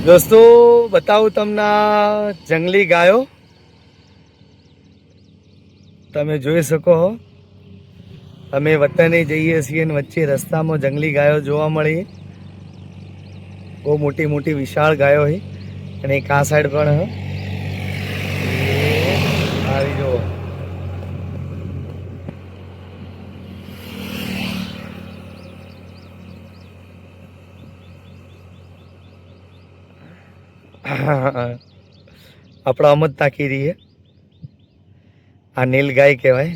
દોસ્તો બતાવું તમને જંગલી ગાયો તમે જોઈ શકો છો। અમે વતને જઈએ છીએ અને વચ્ચે રસ્તામાં જંગલી ગાયો જોવા મળી। બહુ મોટી મોટી વિશાળ ગાયો છે અને એક આ સાઈડ પણ આવી જુઓ। આપણા અમત તાકી રહી છે। આ નીલ ગાય કહેવાય।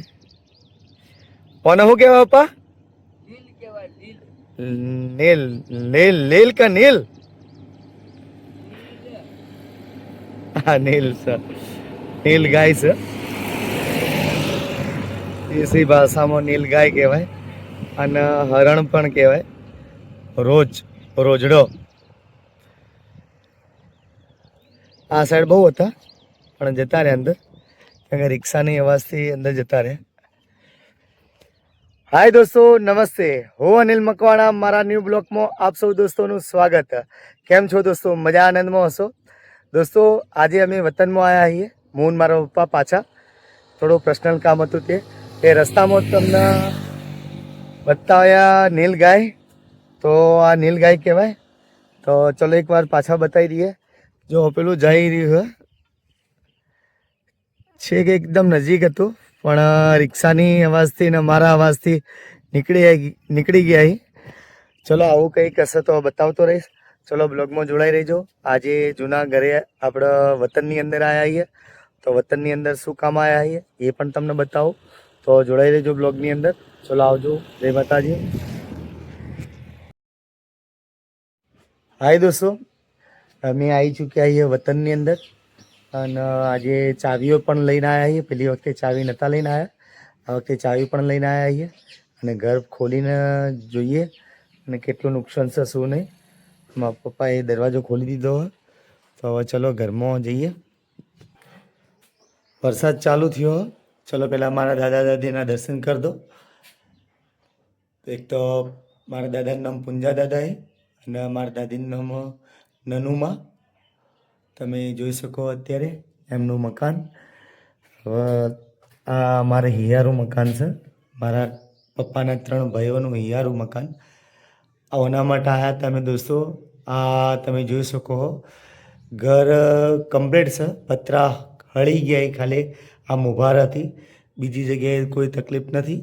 કોને શું કહેવાય પપ્પા? નીલ નીલ નીલ का नील हाँ नील सर नील गाय सर દેશી ભાષામાં નીલ ગાય કહેવાય અને હરણ પણ કહેવાય। રોજડો આ સાઈડ બહુ હતા પણ જતા રહ્યા અંદર કારણ કે રિક્ષાની અવાજથી અંદર જતા રહ્યા। હાય દોસ્તો નમસ્તે, હું અનિલ મકવાણા। મારા ન્યૂ બ્લોગમાં આપ સૌ દોસ્તોનું સ્વાગત। કેમ છો દોસ્તો? મજા આનંદમાં હશો દોસ્તો। આજે અમે વતનમાં આવ્યા છીએ, હું ને મારા પપ્પા પાછા। થોડું પર્સનલ કામ હતું તે રસ્તામાં તમને બતાવ્યા નીલ ગાય। તો આ નીલ ગાય કહેવાય। તો ચલો એકવાર પાછા બતાવી દઈએ। જો પેલું જઈ રહ્યું છે કે એકદમ નજીક હતું પણ રિક્ષાની અવાજથી ને મારા અવાજથી નીકળી ગયા। ચલો આવું કંઈક હશે તો બતાવતો રહીશ। ચલો બ્લોગમાં જોડાઈ રહેજો। આજે જૂના ઘરે આપણા વતનની અંદર આવ્યા છીએ તો વતનની અંદર શું કામ આવ્યા છીએ એ પણ તમને બતાવું। તો જોડાઈ રહેજો બ્લોગની અંદર। ચલો આવજો, જય માતાજી। હાય દોસ્તો, અમે આવી ચૂક્યા છીએ વતનની અંદર અને આજે ચાવીઓ પણ લઈને આવ્યા છીએ। પેલી વખતે ચાવી નહોતા લઈને આવ્યા, આ વખતે ચાવી પણ લઈને આવ્યા છીએ અને ઘર ખોલીને જોઈએ અને કેટલું નુકસાન છે શું નહીં। મારા પપ્પાએ દરવાજો ખોલી દીધો હોય તો હવે ચલો ઘરમાં જઈએ। વરસાદ ચાલુ થયો। ચલો પહેલાં મારા દાદા દાદીના દર્શન કરી દો। એક તો મારા દાદાનું નામ પુંજા દાદા છે અને મારા દાદીનું નામ નનુમાં। તમે જોઈ શકો અત્યારે એમનું મકાન। હવે આ મારે હિયારું મકાન છે, મારા પપ્પાના 3 ભાઈઓનું હિયારું મકાન। આના માટે આવ્યા તમે દોસ્તો। આ તમે જોઈ શકો ઘર કમ્પ્લીટ છે, પતરા હળી ગયા, ખાલી આ મુભાર હતી, બીજી જગ્યાએ કોઈ તકલીફ નથી।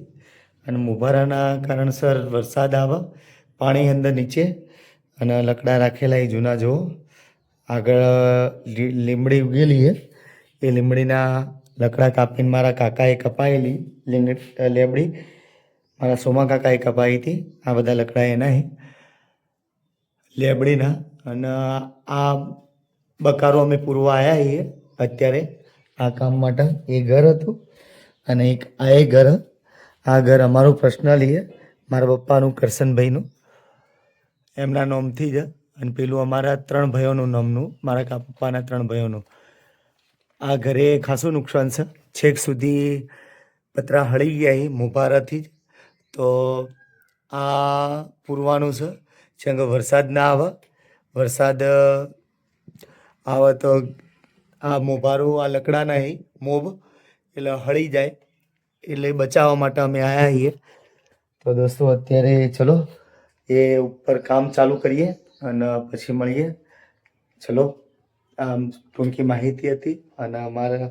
અને મુભારાના કારણસર વરસાદ આવે, પાણી અંદર નીચે અને લકડા રાખેલા એ જૂના જુઓ। આગળ લીમડી ઉગેલી છે, એ લીમડીના લકડા કાપીને મારા કાકાએ કપાયેલી લીમડી મારા સોમા કાકાએ કપાઈ હતી। આ બધા લકડા એના લેબડીના અને આ બકારો અમે પૂરવા આવ્યા છીએ અત્યારે આ કામ માટે। એ ઘર હતું અને એક આ એ ઘર। આ ઘર અમારું પર્સનલી છે, મારા પપ્પાનું કરશનભાઈનું, એમના નામથી જ। અને પેલું અમારા 3 ભાઈઓનું નામનું, મારા પપ્પાના 3 ભાઈઓનું। આ ઘરે ખાસું નુકસાન છે, છેક સુધી પતરા હળી ગયા મુભારાથી જ। તો આ પૂરવાનું છે જેમ કે વરસાદ ના આવે, વરસાદ આવે તો આ મોભારું આ લકડાના મોબ એટલે હળી જાય, એટલે બચાવવા માટે અમે આવ્યા છીએ। તો દોસ્તો અત્યારે ચલો એ ઉપર કામ ચાલુ કરીએ અને પછી મળીએ। ચલો આમ ટૂંકી માહિતી હતી અને અમારા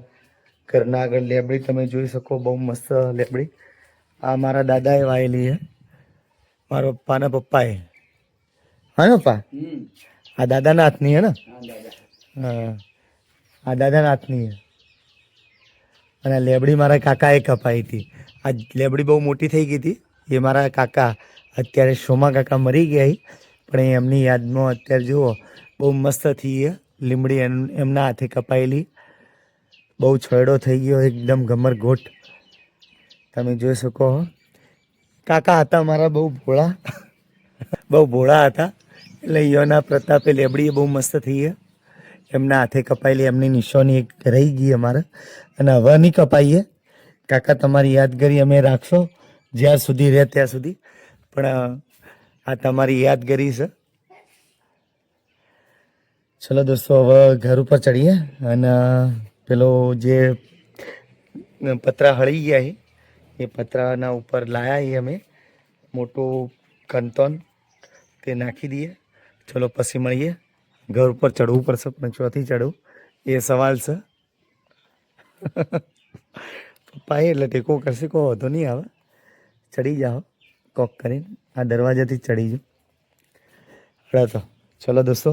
ઘરના આગળ લેબડી તમે જોઈ શકો, બહુ મસ્ત લેબડી। આ મારા દાદાએ વાયેલી છે, મારા પપ્પાના પપ્પાએ। હા ને પપ્પા? આ દાદાના હાથની હે ને? હા, આ દાદાના હાથની છે અને લેબડી મારા કાકાએ કપાઈ હતી। આ લેબડી બહુ મોટી થઈ ગઈ હતી, એ મારા કાકા અત્યારે સોમા કાકા મરી ગયા પણ એમની યાદમાં અત્યારે જુઓ બહુ મસ્ત થઈ છે લીમડી, એમના હાથે કપાયેલી। બહુ છોયડો થઈ ગયો એકદમ ગમરગોટ, તમે જોઈ શકો। કાકા હતા મારા બહુ ભોળા બહુ ભોળા હતા, એટલે યોના પ્રતાપે લેબડી બહુ મસ્ત થઈ છે। એમના હાથે કપાયેલી એમની નિશાની એક રહી ગઈ અમારે અને હવે નહીં કપાઈએ। કાકા તમારી યાદગીરી અમે રાખશો જ્યાં સુધી રહે ત્યાં સુધી, પણ આ તમારી યાદગીરી છે। ચલો દોસ્તો હવે ઘર ઉપર ચડીએ અને પેલો જે પતરા હળી ગયા છે એ પતરાના ઉપર લાયા છીએ અમે મોટું કંતોન તે નાખી દઈએ. ચલો પછી મળીએ. ઘર ઉપર ચડવું પડશે પણ ચોથી ચડવું એ સવાલ છે. પપ્પા એટલે ટેકો કરશે કહો તો નહીં આવે. ચડી જાઓ કોક કરીને આ દરવાજાથી ચડી જાઓ. તો ચલો દોસ્તો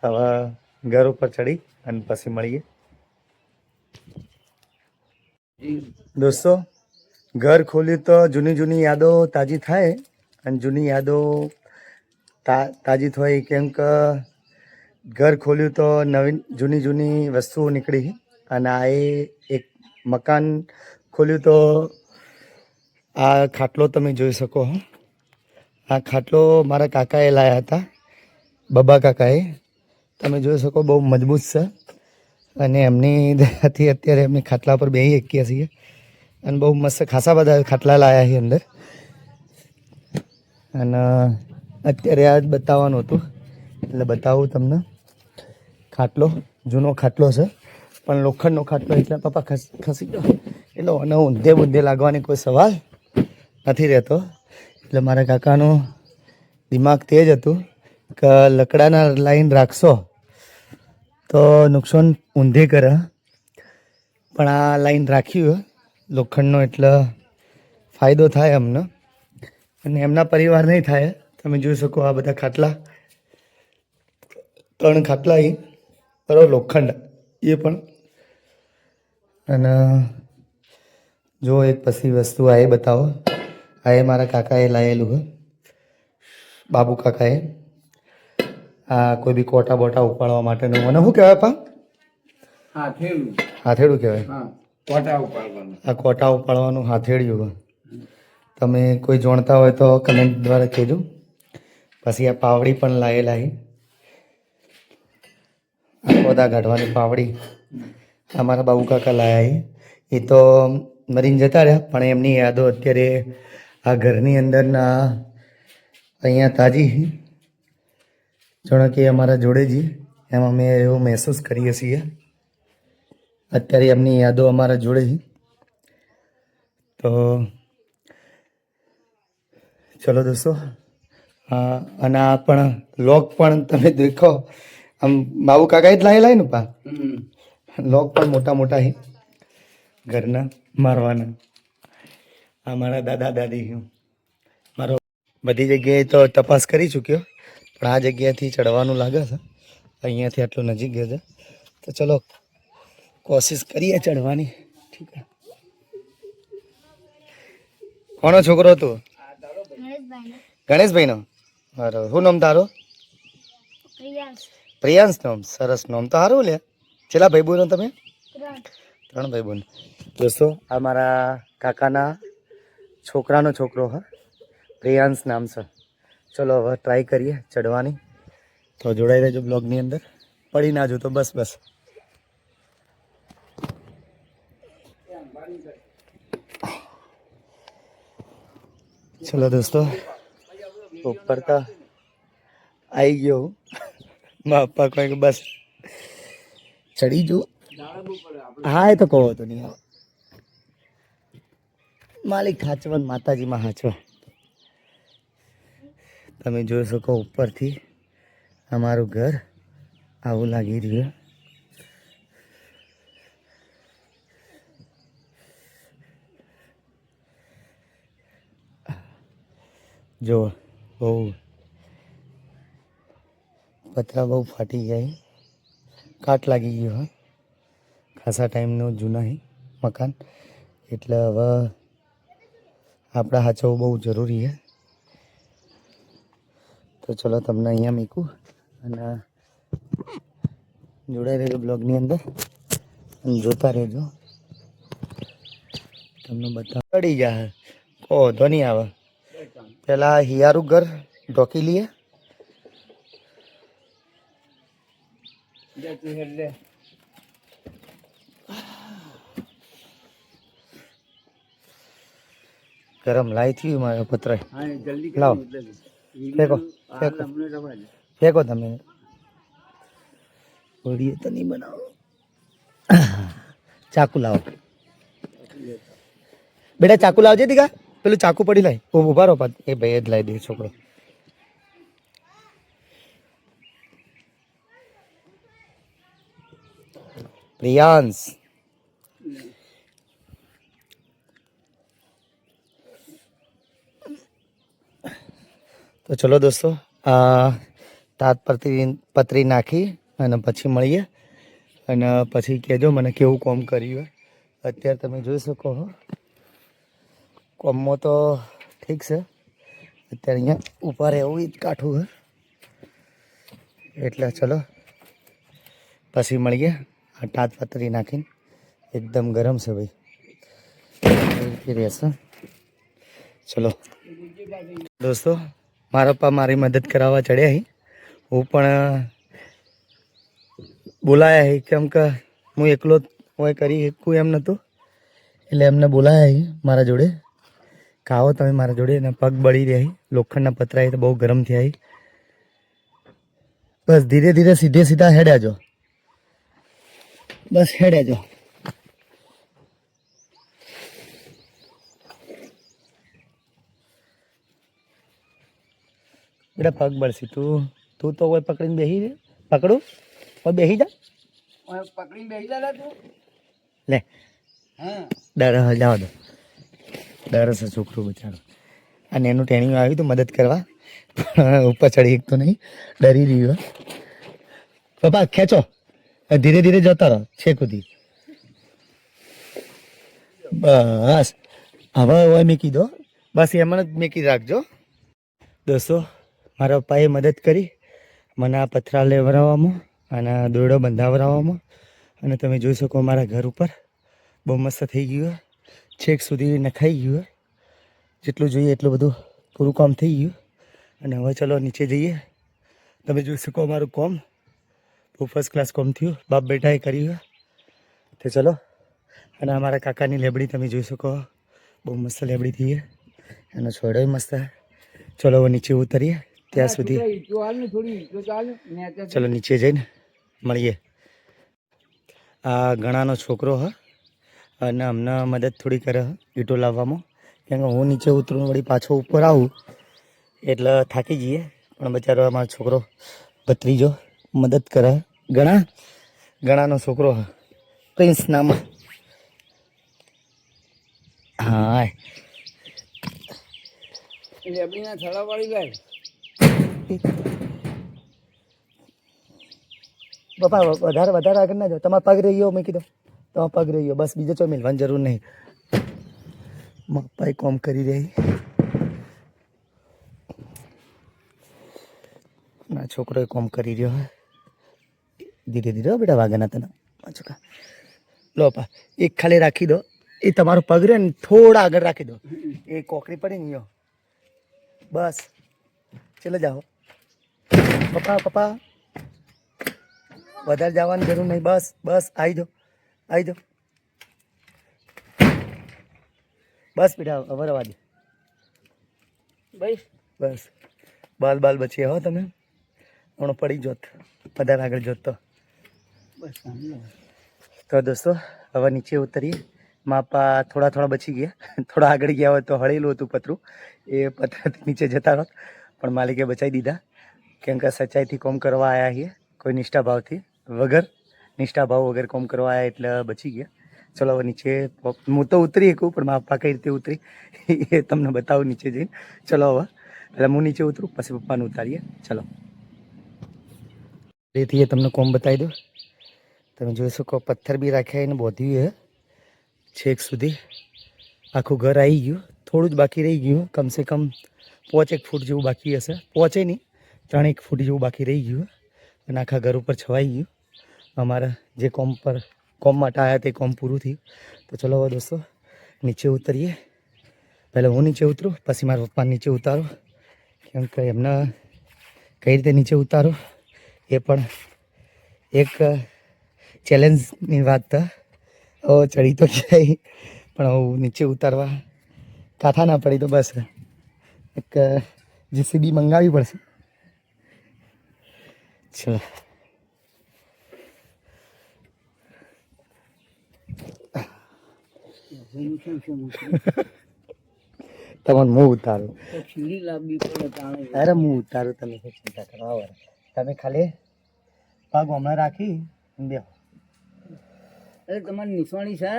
હવે ઘર ઉપર ચડી અને પછી મળીએ. દોસ્તો ઘર ખોલ્યું તો જૂની જૂની યાદો તાજી થાય અને જૂની યાદો તાજી થાય કેમ કે ઘર ખોલ્યું તો નવીન જૂની જૂની વસ્તુઓ નીકળી અને આ એક મકાન ખોલ્યું તો આ ખાટલો તમે જોઈ શકો. આ ખાટલો મારા કાકાએ લાવ્યા હતા, બબા કાકાએ. તમે જોઈ શકો બહુ મજબૂત છે અને એમની દયાથી અત્યારે એમની ખાટલા પર બેસી શકીએ છીએ અને બહુ મસ્ત ખાસા બધા ખાટલા લાવ્યા છે અંદર. અને અત્યારે આ જ બતાવવાનું હતું એટલે બતાવું તમને. ખાટલો જૂનો ખાટલો છે પણ લોખંડનો ખાટલો એટલે પપ્પા ખસી ગયો એટલે અને ઊંધે બુંધે લાગવાની કોઈ સવાલ નથી રહેતો. એટલે મારા કાકાનું દિમાગ તેજ હતું કે લકડાના લાઈન રાખશો તો નુકસાન ઊંધે કરે પણ આ લાઈન રાખ્યું લોખંડનો એટલે ફાયદો થાય અમને અને એમના પરિવાર નહીં થાય. તમે જોઈ શકો આ બધા ખાટલા 3 ખાટલા બરાબર લોખંડ એ પણ. અને જો એક પછી વસ્તુ આ એ બતાવો. આ એ મારા કાકાએ લાવેલું છે, બાબુ કાકાએ. આ કોઈ બી કોટા બોટા ઉપાડવા માટેનું. મને શું કહેવાય પા? હાથેડું કહેવાય. આ કોટા ઉપાડવાનું હાથેડિયું. તમે કોઈ જાણતા હોય તો કમેન્ટ દ્વારા કહેજો. પછી આ પાવડી પણ લાવેલા છે, આ કોદા કાઢવાની પાવડી. આ મારા બાબુ કાકા લાયા છે. એ તો મરીને જતા રહ્યા પણ એમની યાદો અત્યારે આ ઘરની અંદરના અહીંયા તાજી. જાણો કે અમારા જોડે જ એમ અમે એવું મહેસૂસ કરીએ છીએ. અત્યારે એમની યાદો અમારા જોડે જ. તો ચલો દોસ્તો અને આ પણ લોક પણ તમે દેખો આમ બાબુ કાકાએ જ લાયેલા ને પા. લોક પણ મોટા મોટા છે ઘરના મારવાના. આ મારા દાદા દાદી મારો બધી જગ્યાએ તો તપાસ કરી ચૂક્યો પણ આ જગ્યાથી ચડવાનું લાગે છે. અહીંયાથી આટલું નજીક ગયો છે તો ચલો કોશિશ કરીએ ચડવાની. ઠીક છે. કોનો છોકરો તું? ગણેશભાઈનો. બરાબર. શું નામ તારો? પ્રિયાંશ નામ. સરસ નામ તો સારું લે. છેલ્લા ભાઈ બહેનો તમે? 3 ભાઈ બહેન. દોસ્તો આ મારા કાકાના છોકરાનો છોકરો હા, પ્રિયાંશ નામ છે. ચલો હવે ટ્રાય કરીએ ચડવાની. તો જોડાઈ રહેજો બ્લોગની અંદર. પડી ના જો તો બસ બસ. ચલો દોસ્તો ઉપર તો આવી ગયો. મારા પપ્પા કોઈ બસ ચડી જો. હા એ તો કહો તો નહીં. માલિક હાચવન માતાજીમાં હાચવા. તમે જોઈ શકો ઉપરથી અમારું ઘર આવું લાગી રહ્યું. જો બહુ પતરા બહુ ફાટી ગયા, કાટ લાગી ગયો. હા ખાસા ટાઈમનું જૂના મકાન એટલે હવે આપણા હાચવવું બહુ જરૂરી છે. તો ચલો તમને અહીંયા મૂકું અને જોડાઈ રહેજો બ્લોગની અંદર અને જોતા રહેજો. તમને બધા પડી જાય કહો તો નહીં આવે. પેલા હિયારું ઘર ઢોકી લઈએ. ગરમ લાઈ થયું મારે પતરાય. લાવો ફેંકો ફેંકો ફેંકો તમે. વિડીયો તો નહીં બનાવો. ચાકુ લાવો બેટા, ચાકુ લાવજે દીકા. પેલું ચાકુ પડી લાય. ઉભા રહો પાછ. એ ભાઈ જ લાવી દે છોકરો. પ્રિયાંશ તો ચલો દોસ્તો, પતરી નાખી અને પછી મળીએ અને પછી કહેજો મને કેવું કોમ કર્યું. અત્યારે તમે જોઈ શકો હો, કોમમાં તો ઠીક છે. અત્યારે અહીંયા ઉપર એવું જ કાઠું હે, એટલે ચલો પછી મળીએ. આ ટાટ પતરી નાખીને એકદમ ગરમ છે ભાઈ, રહેશે. ચલો દોસ્તો, મારા પપ્પા મારી મદદ કરાવવા ચડ્યા અહીં. હું પણ બોલાયા અહીં, કેમ કે હું એકલો હોય કરી શકું એમ નહોતું, એટલે એમને બોલાયા અહીં મારા જોડે. ખાઓ તમે મારા જોડે. અને પગ બળી રહ્યા, લોખંડના પતરા તો બહુ ગરમ થયા અહીં. બસ ધીરે ધીરે સીધે સીધા હેડ્યા જો, બસ હેડ્યા જો. બેટા પગ બળશે. તું તો કોઈ પકડીને બેસી પકડું કોઈ બેસી જા, પકડીને બેસી જા તું. લે ડર જવા દો. ડર છે છોકરું બચારો. અને એનું ટ્રેનિંગ આવ્યું હતું મદદ કરવા, પણ ઉપર ચડી એક તો નહીં, ડરી રહ્યું. પપ્પા ખેંચો, ધીરે ધીરે જતા રહો છેક સુધી. બસ હવે મેકી દો, બસ એમ જ મેકી રાખજો. દોસ્તો, મારા પપ્પાએ મદદ કરી મને આ પથરા લેવડાવવામાં અને દોરડો બંધાવડાવવામાં. અને તમે જોઈ શકો મારા ઘર ઉપર બહુ મસ્ત થઈ ગયું, છેક સુધી નખાઈ ગયું. જેટલું જોઈએ એટલું બધું પૂરું કામ થઈ ગયું. અને હવે ચલો નીચે જઈએ. તમે જોઈ શકો અમારું કોમ બહુ ફર્સ્ટ ક્લાસ કોમ થયું, બાપ બેટાએ કર્યું. તો ચલો. અને અમારા કાકાની લેબડી તમે જોઈ શકો, બહુ મસ્ત લેબડી થઈ છે. એનો છોડો મસ્ત. ચલો હવે નીચે ઉતરીએ. ત્યાં સુધી ચલો નીચે જઈને મળીએ. આ ઘણાનો છોકરો હ, અને અમને મદદ થોડી કરે ઈંટો લાવવામાં. કેમ કે હું નીચે ઉતરું વળી પાછો ઉપર આવું એટલે થાકી જઈએ. પણ બચારો અમારો છોકરો ભત્રીજો મદદ કરે. ઘણાનો છોકરો હ, પ્રિન્સ નામ. હા લેબડીના થડા વાળી જાય. પપ્પા વધારે આગળ ના જાઓ. તમારા પગ રહી ગયો, મૂકી દો. તમારા પગ રહી ગયો, બસ બીજો ચો મિલવાની જરૂર નહીં. પપ્પાએ કોમ કરી રહી. ના છોકરોએ કોમ કરી રહ્યો હે. ધીરે ધીરે બેટા, વાગના તને છોકરા. લો પપ્પા, એક ખાલી રાખી દો. એ તમારો પગ રહે ને થોડા આગળ રાખી દો. એ કોકરી પડી ને બસ. ચલે જાઓ પપ્પા. વધારે જવાની જરૂર નહીં. બસ આવી જાઓ. બસ બેટા, હવે રવા દે ભાઈ. બસ બાલ બચીએ હો તમે. હમણાં પડી જોત, વધારે આગળ જોત તો. દોસ્તો, હવે નીચે ઉતરીએ. માપા થોડા બચી ગયા. થોડા આગળ ગયા હોય તો હળેલું હતું પતરું, એ પતરાથી નીચે જતા હોત. પણ માલિકે બચાવી દીધા. કેમ કે સચ્ચાઈથી કોમ કરવા આવ્યા છીએ, કોઈ નિષ્ઠાભાવ વગર કોમ કરવા આવ્યા, એટલે બચી ગયા. ચલો હવે નીચે. હું તો ઉતરી શકું, પણ મારા પપ્પા કઈ રીતે ઉતરી એ તમને બતાવું નીચે જઈને. ચલો હવે એટલે હું નીચે ઉતરું, પછી પપ્પાને ઉતારીએ. ચલો એથી તમને કોમ બતાવી દો. તમે જોઈ શકો પથ્થર બી રાખ્યા એને બોધ્યું હે છેક સુધી. આખું ઘર આવી ગયું. થોડું જ બાકી રહી ગયું, કમસે કમ 5 ફૂટ જેવું બાકી હશે. પહોંચે નહીં, 3 ફૂટ જેવું બાકી રહી ગયું. અને આખા ઘર ઉપર છવાઈ ગયું. અમારા જે કોમ માટે આવ્યા તે કોમ પૂરું થયું. તો ચલો હવે દોસ્તો નીચે ઉતરીએ. પહેલાં હું નીચે ઉતરું, પછી મારા પપ્પાને નીચે ઉતારો. કેમ કે એમને કઈ રીતે નીચે ઉતારો એ પણ એક ચેલેન્જની વાત તો. ચડી તો જાય, પણ હું નીચે ઉતારવા કાંઠા ના પડી તો બસ એક જીસીબી મંગાવવી પડશે. ચલો એનું શું છે મોટું? તમને હું ઉતારું. તો ખીલી લાવવી પડે તાણે. અરે હું ઉતારું, તમે શું ચિંતા કરો. આવો. તમે ખાલી પગ હમણાં રાખી બે. અરે તમારી નિશાની છે?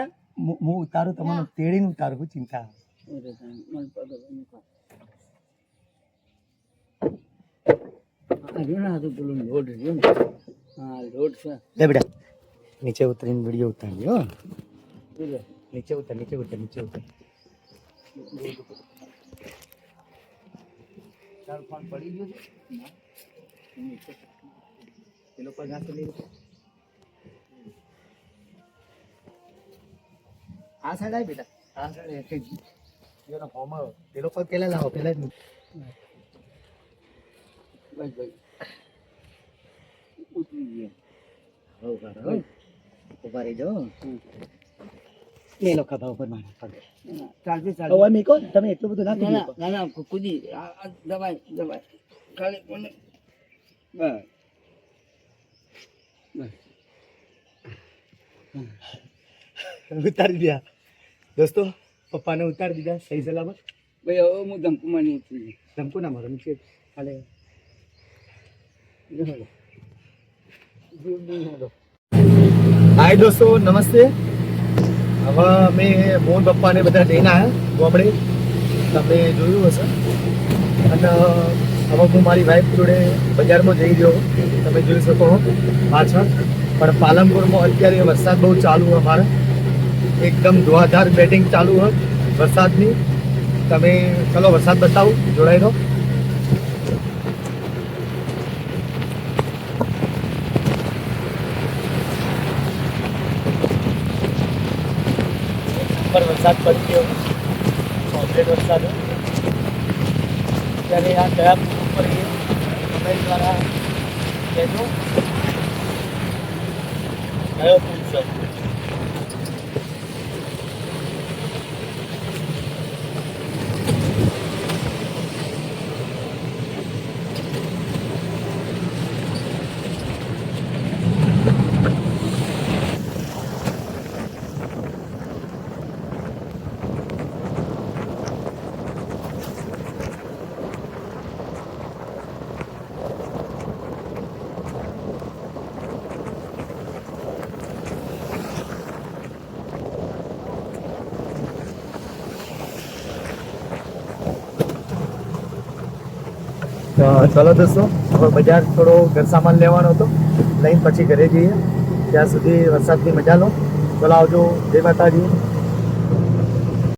હું ઉતારું, તમને તેડીને ઉતારું, શું ચિંતા. અરે તાણે, મને પગ મૂકો. આ જો ને, આ તો પેલું લોડ રહ્યો ને. હા, લોડ છે. લે બેટા, નીચે ઉતરીને વિડીયો ઉતારી હો. શું છે? નીચે ઉતર, નીચે ઉતર, નીચે ઉતર. તારો ફોન પડી ગયો છે? ના. પેલો પગ હાથે લઈ લો. આ સાઈડ આવી બેટા, આ સાઈડ એક જ એનો ફોર્મ આવ્યો. પેલો પગ પેલા લાવો, પેલા જ બસ ભાઈ ઉતરી ગયા. હો બરાબર. ઉભા રહી જાઓ. લે લો ખભા ઉપર મારા પગ. ચાલશે હવે ચાલશે. મીકો, તમે એટલું બધું ના ના ના કૂદો. ના ના કૂદી આ દબાઈ દબાઈ ખાલી કોને બસ બસ ઉતારી દીધા દોસ્તો, પપ્પાને ઉતારી દીધા સહી સલામત. ભાઈ હવે હું ધમકુમાં નહીં ઉતરી ધમકો ના મારો, નીચે ખાલે. હાય દોસ્તો, નમસ્તે. હવે અમે મોહન પપ્પાને બધા લઈને આવ્યા ગોમડે, તમે જોયું હશે. અને હવે હું મારી વાઈફ જોડે બજારમાં જઈ રહ્યો, તમે જોઈ શકો પાછળ. પણ પાલનપુરમાં અત્યારે વરસાદ બહુ ચાલુ છે અમારે, એકદમ ધોવાધાર બેટિંગ ચાલુ હોય વરસાદની. તમે ચલો વરસાદ બતાવું, જોડાઈ દો. પર વરસાદ પડી ગયો, કોમ્પ્લેટ વરસાદ. ત્યારે આ કયા પુલ ઉપર અમે દ્વારા કહેજો કયો પુલ છે. ચલો દોસ્તો, હવે બજાર થોડો ઘર સામાન લેવાનો હતો, લઈને પછી ઘરે જઈએ. ત્યાં સુધી વરસાદની મજા લો. ચલો આવજો. જય માતાજી.